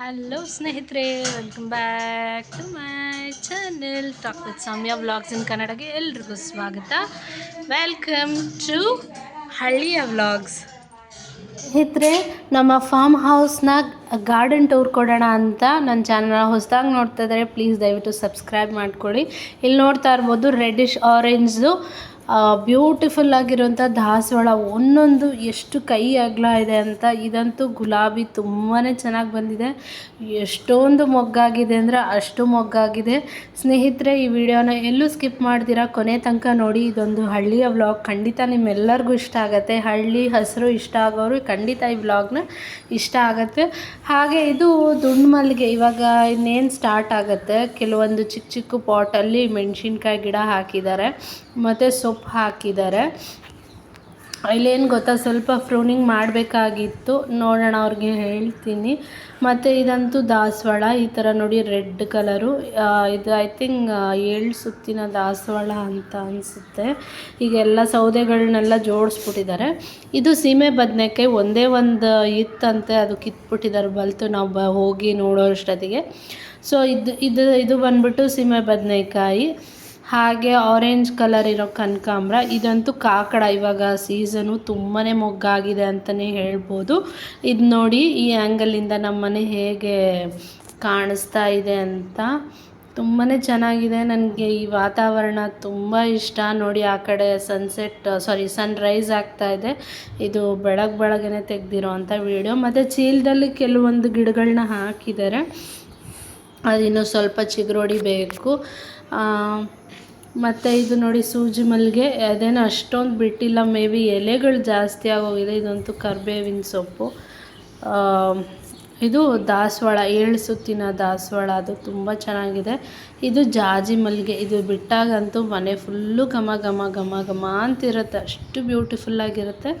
Hello ಸ್ನೇಹಿತರೆ, welcome back to my channel talk with Soumya vlogs in ಕನ್ನಡಗೆ ಎಲ್ರಿಗೂ ಸ್ವಾಗತ. ವೆಲ್ಕಮ್ ಟು ಹಳ್ಳಿಯ ವ್ಲಾಗ್ಸ್. ಸ್ನೇಹಿತರೆ, ನಮ್ಮ ಫಾರ್ಮ್ ಹೌಸ್ನಾಗ ಗಾರ್ಡನ್ ಟೂರ್ ಕೊಡೋಣ ಅಂತ ನನ್ನ ಚಾನಲ್ನ ಹೊಸದಾಗಿ ನೋಡ್ತಾ ಇದ್ದಾರೆ. ಪ್ಲೀಸ್ ದಯವಿಟ್ಟು ಸಬ್ಸ್ಕ್ರೈಬ್ ಮಾಡ್ಕೊಳ್ಳಿ. ಇಲ್ಲಿ ನೋಡ್ತಾ ಇರ್ಬೋದು ರೆಡ್ಡಿಶ್ ಆರೆಂಜ್ದು ಬ್ಯೂಟಿಫುಲ್ ಆಗಿರೋಂಥ ದಾಸವಾಳ, ಒಂದೊಂದು ಎಷ್ಟು ಕೈ ಅಗಲ ಇದೆ ಅಂತ. ಇದಂತೂ ಗುಲಾಬಿ ತುಂಬಾ ಚೆನ್ನಾಗಿ ಬಂದಿದೆ. ಎಷ್ಟೊಂದು ಮೊಗ್ಗಾಗಿದೆ ಅಂದರೆ ಅಷ್ಟು ಮೊಗ್ಗಾಗಿದೆ. ಸ್ನೇಹಿತರೆ, ಈ ವಿಡಿಯೋನ ಎಲ್ಲೂ ಸ್ಕಿಪ್ ಮಾಡ್ತೀರಾ, ಕೊನೆ ತನಕ ನೋಡಿ. ಇದೊಂದು ಹಳ್ಳಿಯ ವ್ಲಾಗ್, ಖಂಡಿತ ನಿಮ್ಮೆಲ್ಲರಿಗೂ ಇಷ್ಟ ಆಗುತ್ತೆ. ಹಳ್ಳಿ ಹಸಿರು ಇಷ್ಟ ಆಗೋರು ಖಂಡಿತ ಈ ವ್ಲಾಗ್ನ ಇಷ್ಟ ಆಗುತ್ತೆ. ಹಾಗೆ ಇದು ದುಂಡು ಮಲ್ಲಿಗೆ ಇವಾಗ ಇನ್ನೇನು ಸ್ಟಾರ್ಟ್ ಆಗುತ್ತೆ. ಕೆಲವೊಂದು ಚಿಕ್ಕ ಚಿಕ್ಕ ಪಾಟಲ್ಲಿ ಮೆಣಸಿನ್ಕಾಯಿ ಗಿಡ ಹಾಕಿದ್ದಾರೆ ಮತ್ತು ಸೊಪ್ಪು ಹಾಕಿದ್ದಾರೆ. ಇಲ್ಲೇನು ಗೊತ್ತಾ, ಸ್ವಲ್ಪ ಪ್ರೂನಿಂಗ್ ಮಾಡಬೇಕಾಗಿತ್ತು, ನೋಡೋಣ, ಅವ್ರಿಗೆ ಹೇಳ್ತೀನಿ. ಮತ್ತು ಇದಂತೂ ದಾಸವಾಳ, ಈ ಥರ ನೋಡಿ ರೆಡ್ ಕಲರು. ಇದು ಐ ಥಿಂಕ್ 7 ಸುತ್ತಿನ ದಾಸವಾಳ ಅಂತ ಅನಿಸುತ್ತೆ. ಈಗೆಲ್ಲ ಸೌದೆಗಳನ್ನೆಲ್ಲ ಜೋಡಿಸ್ಬಿಟ್ಟಿದ್ದಾರೆ. ಇದು ಸೀಮೆ ಬದನೆಕಾಯಿ ಒಂದೇ ಒಂದು ಇತ್ತಂತೆ, ಅದು ಕಿತ್ಬಿಟ್ಟಿದ್ದಾರೆ ಬಲ್ತು ನಾವು ಹೋಗಿ ನೋಡೋಷ್ಟೊತ್ತಿಗೆ. ಸೊ ಇದು ಬಂದ್ಬಿಟ್ಟು ಸೀಮೆ ಬದನೆಕಾಯಿ. ಹಾಗೆ ಆರೆಂಜ್ ಕಲರ್ ಇರೋ ಕನಕಾಂಬರ, ಇದಂತೂ ಕಾಕಡ. ಇವಾಗ ಸೀಸನು ತುಂಬಾ ಮೊಗ್ಗಾಗಿದೆ ಅಂತಲೇ ಹೇಳ್ಬೋದು. ಇದು ನೋಡಿ ಈ ಆ್ಯಂಗಲಿಂದ ನಮ್ಮ ಮನೆ ಹೇಗೆ ಕಾಣಿಸ್ತಾ ಇದೆ ಅಂತ. ತುಂಬಾ ಚೆನ್ನಾಗಿದೆ. ನನಗೆ ಈ ವಾತಾವರಣ ತುಂಬ ಇಷ್ಟ. ನೋಡಿ ಆ ಕಡೆ ಸನ್ರೈಸ್ ಆಗ್ತಾ ಇದೆ. ಇದು ಬೆಳಗ್ಗೆನೆ ತೆಗೆದಿರೋ ಅಂಥ ವಿಡಿಯೋ. ಮತ್ತು ಚೀಲದಲ್ಲಿ ಕೆಲವೊಂದು ಗಿಡಗಳನ್ನ ಹಾಕಿದ್ದಾರೆ, ಅದಿನ್ನೂ ಸ್ವಲ್ಪ ಚಿಗುರೊಡಿಬೇಕು. ಮತ್ತು ಇದು ನೋಡಿ ಸೂಜಿ ಮಲ್ಲಿಗೆ, ಅದೇನೋ ಅಷ್ಟೊಂದು ಬಿಟ್ಟಿಲ್ಲ, ಮೇ ಬಿ ಎಲೆಗಳು ಜಾಸ್ತಿ ಆಗೋಗಿದೆ. ಇದಂತೂ ಕರಿಬೇವಿನ ಸೊಪ್ಪು. ಇದು ದಾಸವಾಳ, 7 ಸುತ್ತಿನ ದಾಸವಾಳ, ಅದು ತುಂಬ ಚೆನ್ನಾಗಿದೆ. ಇದು ಜಾಜಿ ಮಲ್ಲಿಗೆ, ಇದು ಬಿಟ್ಟಾಗಂತೂ ಮನೆ ಫುಲ್ಲು ಘಮ ಘಮ ಘಮ ಘಮ ಅಂತಿರುತ್ತೆ, ಅಷ್ಟು ಬ್ಯೂಟಿಫುಲ್ಲಾಗಿರುತ್ತೆ.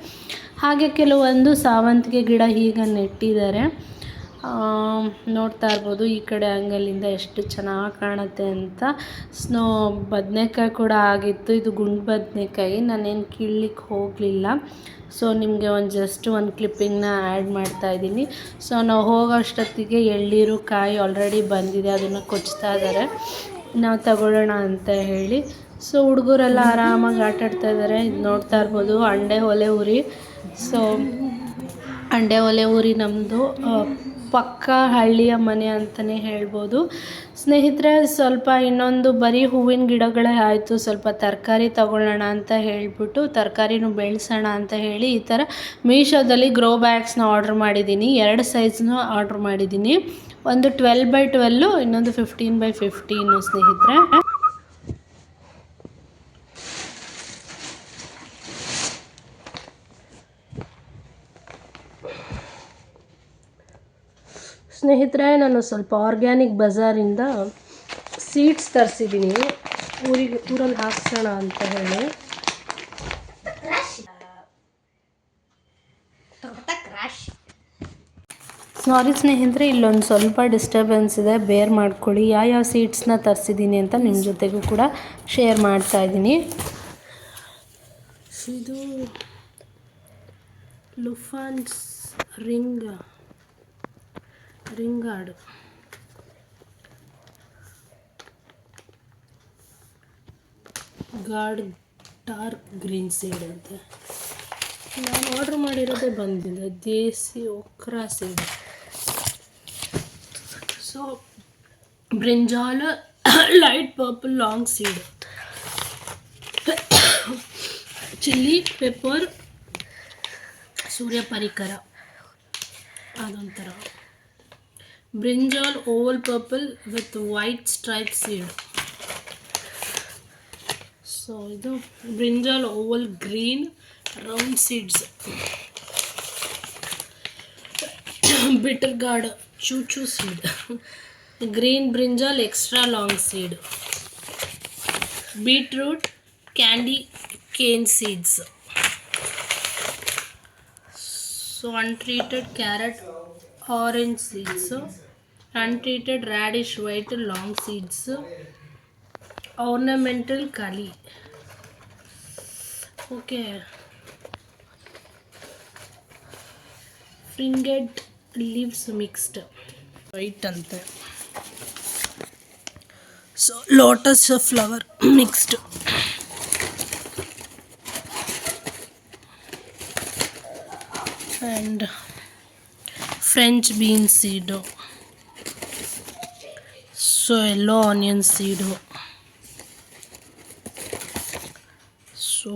ಹಾಗೆ ಕೆಲವೊಂದು ಸಾವಂತಿಗೆ ಗಿಡ ಹೀಗೆ ನೆಟ್ಟಿದ್ದಾರೆ, ನೋಡ್ತಾ ಇರ್ಬೋದು. ಈ ಕಡೆ ಆ್ಯಂಗಲಿಂದ ಎಷ್ಟು ಚೆನ್ನಾಗಿ ಕಾಣುತ್ತೆ ಅಂತ. ಬದನೆಕಾಯಿ ಕೂಡ ಆಗಿತ್ತು. ಇದು ಗುಂಡು ಬದನೆಕಾಯಿ, ನಾನೇನು ಕೀಳ್ಲಿಕ್ಕೆ ಹೋಗಲಿಲ್ಲ. ಸೊ ನಿಮಗೆ ಜಸ್ಟ್ ಒಂದು ಕ್ಲಿಪ್ಪಿಂಗ್ನ ಆ್ಯಡ್ ಮಾಡ್ತಾಯಿದ್ದೀನಿ. ಸೊ ನಾವು ಹೋಗೋಷ್ಟೊತ್ತಿಗೆ ಎಳ್ನೀರು ಕಾಯಿ ಆಲ್ರೆಡಿ ಬಂದಿದೆ, ಅದನ್ನು ಕೊಚ್ತಾ ಇದ್ದಾರೆ. ನಾವು ತಗೊಳ್ಳೋಣ ಅಂತ ಹೇಳಿ. ಸೊ ಹುಡುಗರೆಲ್ಲ ಆರಾಮಾಗಿ ಆಟಾಡ್ತಾ ಇದ್ದಾರೆ. ಇದು ನೋಡ್ತಾ ಇರ್ಬೋದು, ಅಂಡೆ ಒಲೆ ಉರಿ. ಸೊ ಅಂಡೆ ಒಲೆ ಉರಿ ನಮ್ಮದು ಪಕ್ಕ ಹಳ್ಳಿಯ ಮನೆ ಅಂತಲೇ ಹೇಳ್ಬೋದು. ಸ್ನೇಹಿತರೆ, ಸ್ವಲ್ಪ ಇನ್ನೊಂದು ಬರೀ ಹೂವಿನ ಗಿಡಗಳೇ ಆಯಿತು, ಸ್ವಲ್ಪ ತರಕಾರಿ ತಗೊಳ್ಳೋಣ ಅಂತ ಹೇಳಿಬಿಟ್ಟು ತರಕಾರಿನೂ ಬೆಳೆಸೋಣ ಅಂತ ಹೇಳಿ ಈ ಥರ ಮೀಶೋದಲ್ಲಿ ಗ್ರೋ ಬ್ಯಾಗ್ಸ್ನ ಆರ್ಡ್ರ್ ಮಾಡಿದ್ದೀನಿ. 2 ಸೈಜ್ನೂ ಆರ್ಡ್ರ್ ಮಾಡಿದ್ದೀನಿ. ಒಂದು 12x12, ಇನ್ನೊಂದು 15x15 ಸ್ನೇಹಿತರೆ. ಸ್ನೇಹಿತರೆ, ನಾನು ಸ್ವಲ್ಪ ಆರ್ಗ್ಯಾನಿಕ್ ಬಜಾರಿಂದ ಸೀಡ್ಸ್ ತರಿಸಿದ್ದೀನಿ, ಊರಲ್ಲಿ ಹಾಕ್ಸೋಣ ಅಂತ ಹೇಳಿ. ಸಾರಿ ಸ್ನೇಹಿತರೆ, ಇಲ್ಲೊಂದು ಸ್ವಲ್ಪ ಡಿಸ್ಟರ್ಬೆನ್ಸ್ ಇದೆ, ಬೇರ್ ಮಾಡ್ಕೊಳ್ಳಿ. ಯಾವ ಸೀಡ್ಸ್ನ ತರಿಸಿದ್ದೀನಿ ಅಂತ ನಿಮ್ಮ ಜೊತೆಗೂ ಕೂಡ ಶೇರ್ ಮಾಡ್ತಾಯಿದ್ದೀನಿ. ಇದು ಲುಫಾನ್ಸ್ ರಿಂಗಾರ್ಡ್, ಡಾರ್ಕ್ ಗ್ರೀನ್ ಸೀಡ್ ಅಂತ. ನಾನು ಆರ್ಡ್ರ್ ಮಾಡಿರೋದೇ ಬಂದಿದೆ, desi okra seed. So brinjal light purple long seed, chilli pepper ಸೂರ್ಯಪರಿಕರ ಅದೊಂಥರ, brinjal oval purple with white stripe seed. So ಇದು brinjal oval green round seeds, bitter gourd ಚೂಚು seed, green brinjal extra long seed, beetroot candy cane seeds. So untreated carrot orange seeds, untreated radish white long seeds, ornamental kali. Okay, fringed leaves mixed. White ಅಂತೆ. So lotus flower mixed. And French bean seed. So yellow onion seed. So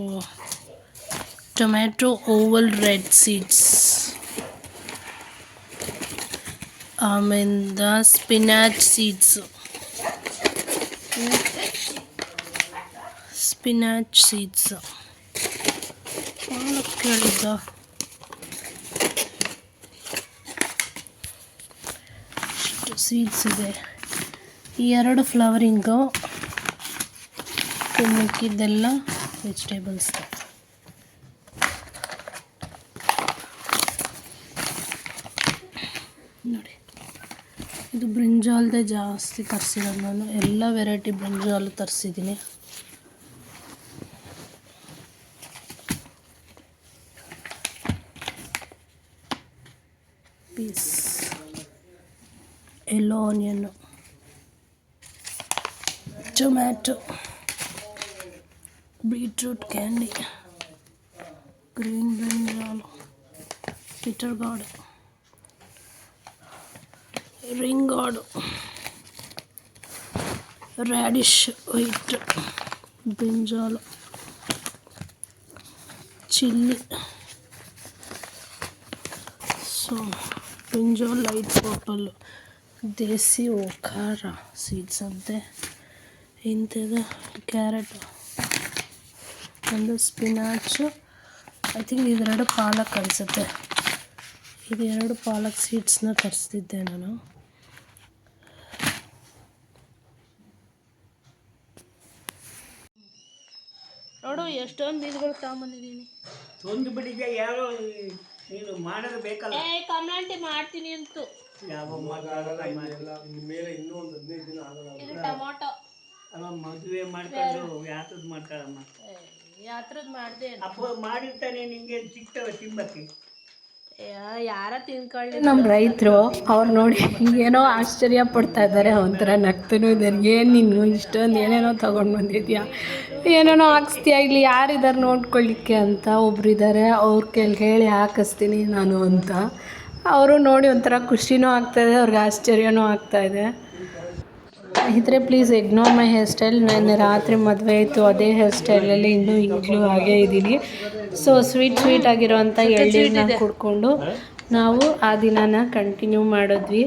tomato oval red seeds. ಆಮೇಲೆ spinach seeds. Spinach seeds ಕೇಳಿದ್ದ. ಇಷ್ಟು seeds ಇದೆ. ಈ 2 flowering, ಮಿಕ್ಕಿದ್ದೆಲ್ಲ vegetables. ನೋಡಿ, ಇದು ಬ್ರಿಂಜಾಲ್ದೇ ಜಾಸ್ತಿ ತರಿಸಿರೋದು ನಾನು. ಎಲ್ಲ ವೆರೈಟಿ ಬ್ರಿಂಜಾಲ್ ತರಿಸಿದ್ದೀನಿ. Peas yellow onion, tomato, beetroot candy, green brinjal, bitter gourd, ring gourd, radish white, brinjal, chilli. So brinjal light purple, desi ಖಾರ ಸೀಡ್ಸ್ ಅಂತೆ. ಇಂಥದ್ದು ಕ್ಯಾರೆಟ್, ಒಂದು ಸ್ಪಿನಾಚು. ಐ ಥಿಂಕ್ ಇವೆರಡು ಪಾಲಕ್ ಅನಿಸುತ್ತೆ. ಇದು 2 ಪಾಲಕ್ ಸೀಡ್ಸ್ನ ತರಿಸ್ತಿದ್ದೆ ನಾನು. ನೋಡು ಎಷ್ಟೊಂದು ಬೀಜಗಳು ತಗೊಂಬಂದಿದ್ದೀನಿ. ಒಂದು ಬಿಡಿಗೆ ಯಾರೋ ನೀನು ಮಾಡೋದು ಬೇಕಲ್ಲ. ಕಮ್ಲಾಂಟಿ ಮಾಡ್ತೀನಿ ಅಂತು. ಯಾವ ಮೇಲೆ ಇನ್ನೂ ಒಂದು 15 ದಿನ ಆಗಲ್ಲ. ಇದು ಟೊಮೊಟೊ ಅಲ್ಲ, ಮದುವೆ ಮಾಡ್ಕೊಂಡು ಯಾತ್ರದ್ ಮಾಡ್ಕೊಳ್ಳಮ್ಮ. ಯಾತ್ರದ್ ಮಾಡಿದೆ ಅಪ್ಪ ಮಾಡಿರ್ತಾನೆ, ನಿಂಗೆ ಸಿಗ್ತವೆ ತಿಂಬಕ್ಕೆ. ಯಾರ ತಿನ್ಕೊಳ್ಳಿ. ನಮ್ಮ ರೈತರು ಅವ್ರು ನೋಡಿ ಏನೋ ಆಶ್ಚರ್ಯ ಪಡ್ತಾ ಇದ್ದಾರೆ. ಒಂಥರ ನಗ್ತನೂ ಇದ್ದಾರೆ. ಏನು ನೀನು ಇಷ್ಟೊಂದು ಏನೇನೋ ತೊಗೊಂಡು ಬಂದಿದ್ಯಾ, ಏನೇನೋ ಹಾಕಿಸ್ತೀಯ, ಇಲ್ಲಿ ಯಾರಿದ್ದಾರೆ ನೋಡ್ಕೊಳ್ಳಿಕ್ಕೆ ಅಂತ ಒಬ್ರು ಇದ್ದಾರೆ. ಅವ್ರ ಹೇಳಿ ಹಾಕಿಸ್ತೀನಿ ನಾನು ಅಂತ. ಅವರು ನೋಡಿ ಒಂಥರ ಖುಷಿನೂ ಆಗ್ತಾಯಿದೆ, ಅವ್ರಿಗೆ ಆಶ್ಚರ್ಯನೂ ಆಗ್ತಾಯಿದೆ. ಇದ್ರೆ please ignore my hair style. ನೆನ್ನೆ ರಾತ್ರಿ ಮದುವೆ ಇತ್ತು, ಅದೇ ಹೇರ್ ಸ್ಟೈಲಲ್ಲಿ ಇನ್ನೂ ಈಗಲೂ ಹಾಗೇ ಇದ್ದೀನಿ. ಸೊ ಸ್ವೀಟ್ ಆಗಿರೋವಂಥ ಎಳ್ನೀರನ್ನ ಕುಡ್ಕೊಂಡು ನಾವು ಆ ದಿನನ ಕಂಟಿನ್ಯೂ ಮಾಡಿದ್ವಿ.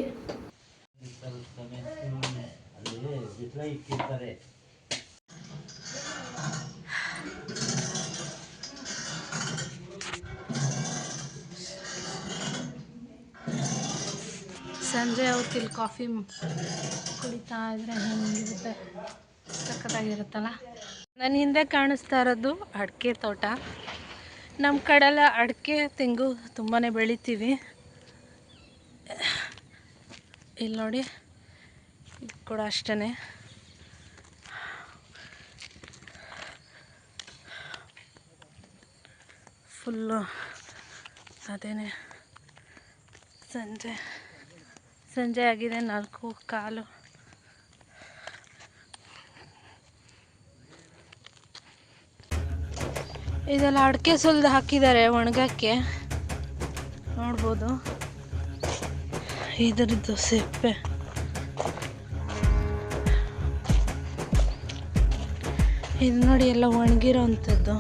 ಸಂಜೆ ಹೊತ್ತಿಲ್ಲಿ ಕಾಫಿ ಕುಡಿತಾ ಇದ್ರೆ ಹೆಂಗಿರುತ್ತೆ, ಸಖತ್ತಾಗಿರುತ್ತಲ್ಲ. ನನ್ನ ಹಿಂದೆ ಕಾಣಿಸ್ತಾ ಇರೋದು ಅಡಿಕೆ ತೋಟ. ನಮ್ಮ ಕಡೆಲ್ಲ ಅಡಿಕೆ ತೆಂಗು ತುಂಬಾ ಬೆಳಿತೀವಿ. ಇಲ್ಲಿ ನೋಡಿ, ಇದು ಕೂಡ ಅಷ್ಟೇ. ಫುಲ್ಲು ಅದೇನೆ. ಸಂಜೆ ಆಗಿದೆ, 4:15. ಇದೆಲ್ಲ ಅಡಿಕೆ ಸುಲಿದು ಹಾಕಿದ್ದಾರೆ ಒಣಗಕ್ಕೆ, ನೋಡ್ಬೋದು. ಇದರದ್ದು ಸಿಪ್ಪೆ ಇದು ನೋಡಿ, ಎಲ್ಲ ಒಣಗಿರೋ ಅಂಥದ್ದು.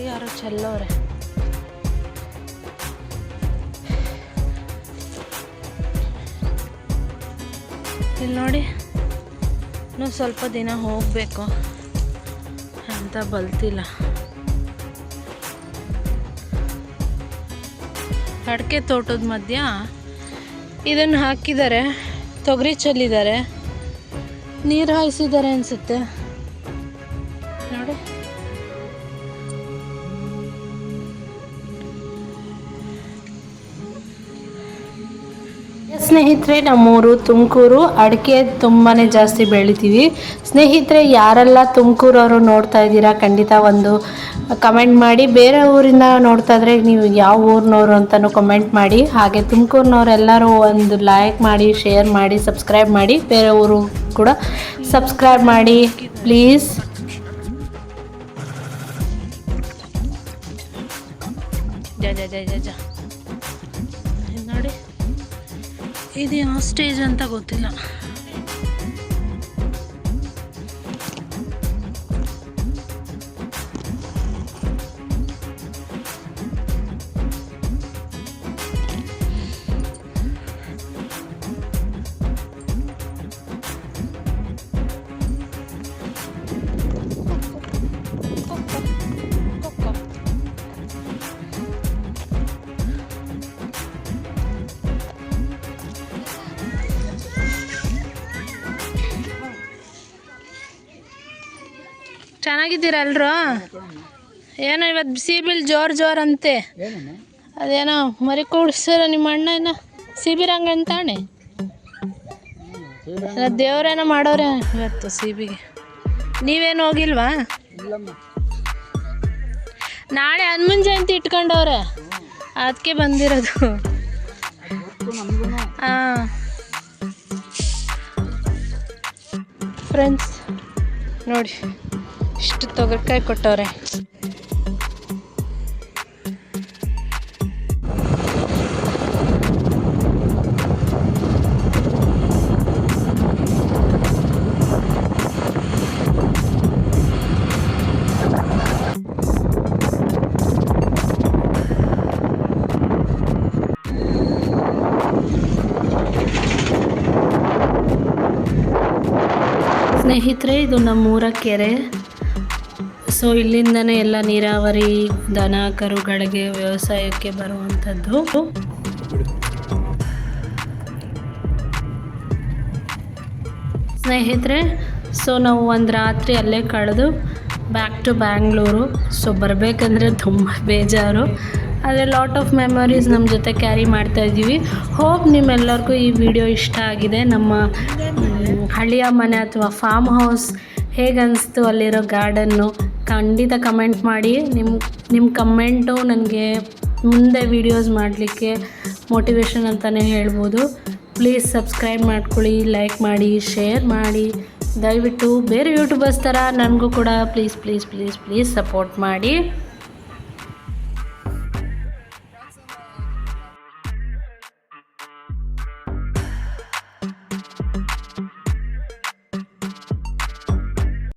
ಯಾರೋ ಚೆಲ್ಲೋರೆ. ಇಲ್ಲಿ ನೋಡಿ, ಇನ್ನೂ ಸ್ವಲ್ಪ ದಿನ ಹೋಗಬೇಕು ಅಂತ ಬಲ್ತಿಲ್ಲ. ಅಡಿಕೆ ತೋಟದ ಮಧ್ಯ ಇದನ್ನು ಹಾಕಿದ್ದಾರೆ, ತೊಗರಿ ಚೆಲ್ಲಿದ್ದಾರೆ, ನೀರು ಹಾಯಿಸಿದ್ದಾರೆ ಅನಿಸುತ್ತೆ. ಸ್ನೇಹಿತರೆ, ನಮ್ಮೂರು ತುಮಕೂರು, ಅಡಿಕೆ ತುಂಬಾ ಜಾಸ್ತಿ ಬೆಳಿತೀವಿ. ಸ್ನೇಹಿತರೆ, ಯಾರೆಲ್ಲ ತುಮಕೂರವರು ನೋಡ್ತಾ ಇದ್ದೀರಾ ಖಂಡಿತ ಒಂದು ಕಮೆಂಟ್ ಮಾಡಿ. ಬೇರೆ ಊರಿಂದ ನೋಡ್ತಾ ಇದ್ರೆ ನೀವು ಯಾವ ಊರಿನವರು ಅಂತಲೂ ಕಮೆಂಟ್ ಮಾಡಿ. ಹಾಗೆ ತುಮಕೂರಿನವರೆಲ್ಲರೂ ಒಂದು ಲೈಕ್ ಮಾಡಿ, ಶೇರ್ ಮಾಡಿ, ಸಬ್ಸ್ಕ್ರೈಬ್ ಮಾಡಿ. ಬೇರೆ ಊರು ಕೂಡ ಸಬ್ಸ್ಕ್ರೈಬ್ ಮಾಡಿ ಪ್ಲೀಸ್. ಜ ನೋಡಿ, ಇದು ಯಾವ ಸ್ಟೇಜ್ ಅಂತ ಗೊತ್ತಿಲ್ಲ. ಚೆನ್ನಾಗಿದ್ದೀರಾ ಎಲ್ರು? ಏನೋ ಇವತ್ತು ಸಿಬಿಲ್ ಜೋರ್ ಅಂತೆ. ಅದೇನೋ ಮರಿ ಕೂಡ್ಸಿರ ನಿಮ್ಮ ಅಣ್ಣ ಏನೋ ಸಿಬಿರಂಗ ಅಂತಾಣೆ. ದೇವ್ರೇನೋ ಮಾಡೋರೆ ಇವತ್ತು ಸಿಬಿಗೆ. ನೀವೇನು ಹೋಗಿಲ್ವಾ? ನಾಳೆ ಹನುಮನ್ ಜಯಂತಿ ಇಟ್ಕೊಂಡವ್ರೆ, ಅದಕ್ಕೆ ಬಂದಿರೋದು. ಹಾಂ ಫ್ರೆಂಡ್ಸ್ ನೋಡಿ, ಇಷ್ಟು ತೊಗರಿಕಾಯಿ ಕೊಟ್ಟವ್ರೆ. ಸ್ನೇಹಿತರೆ, ಇದು ನಮ್ಮೂರ ಕೆರೆ. ಸೊ ಇಲ್ಲಿಂದನೇ ಎಲ್ಲ ನೀರಾವರಿ, ದನ ಕರುಗಳಿಗೆ ವ್ಯವಸಾಯಕ್ಕೆ ಬರುವಂಥದ್ದು. ಸ್ನೇಹಿತರೆ, ಸೊ ನಾವು ಒಂದು ರಾತ್ರಿ ಅಲ್ಲೇ ಕಳೆದು ಬ್ಯಾಕ್ ಟು ಬ್ಯಾಂಗ್ಳೂರು. ಸೊ ಬರಬೇಕಂದ್ರೆ ತುಂಬ ಬೇಜಾರು, ಆದರೆ ಲಾಟ್ ಆಫ್ ಮೆಮೊರೀಸ್ ನಮ್ಮ ಜೊತೆ ಕ್ಯಾರಿ ಮಾಡ್ತಾಯಿದ್ದೀವಿ. ಹೋಪ್ ನಿಮ್ಮೆಲ್ಲರಿಗೂ ಈ ವಿಡಿಯೋ ಇಷ್ಟ ಆಗಿದೆ. ನಮ್ಮ ಹಳ್ಳಿಯ ಮನೆ ಅಥವಾ ಫಾರ್ಮ್ ಹೌಸ್ ಹೇಗನ್ನಿಸ್ತು, ಅಲ್ಲಿರೋ ಗಾರ್ಡನ್ನು ಖಂಡಿತ ಕಮೆಂಟ್ ಮಾಡಿ. ನಿಮ್ಮ ಕಮೆಂಟು ನನಗೆ ಮುಂದೆ ವೀಡಿಯೋಸ್ ಮಾಡಲಿಕ್ಕೆ ಮೋಟಿವೇಶನ್ ಅಂತಲೇ ಹೇಳ್ಬೋದು. ಪ್ಲೀಸ್ ಸಬ್ಸ್ಕ್ರೈಬ್ ಮಾಡ್ಕೊಳ್ಳಿ, ಲೈಕ್ ಮಾಡಿ, ಶೇರ್ ಮಾಡಿ. ದಯವಿಟ್ಟು ಬೇರೆ ಯೂಟ್ಯೂಬರ್ಸ್ ಥರ ನನಗೂ ಕೂಡ please please please please support ಮಾಡಿ.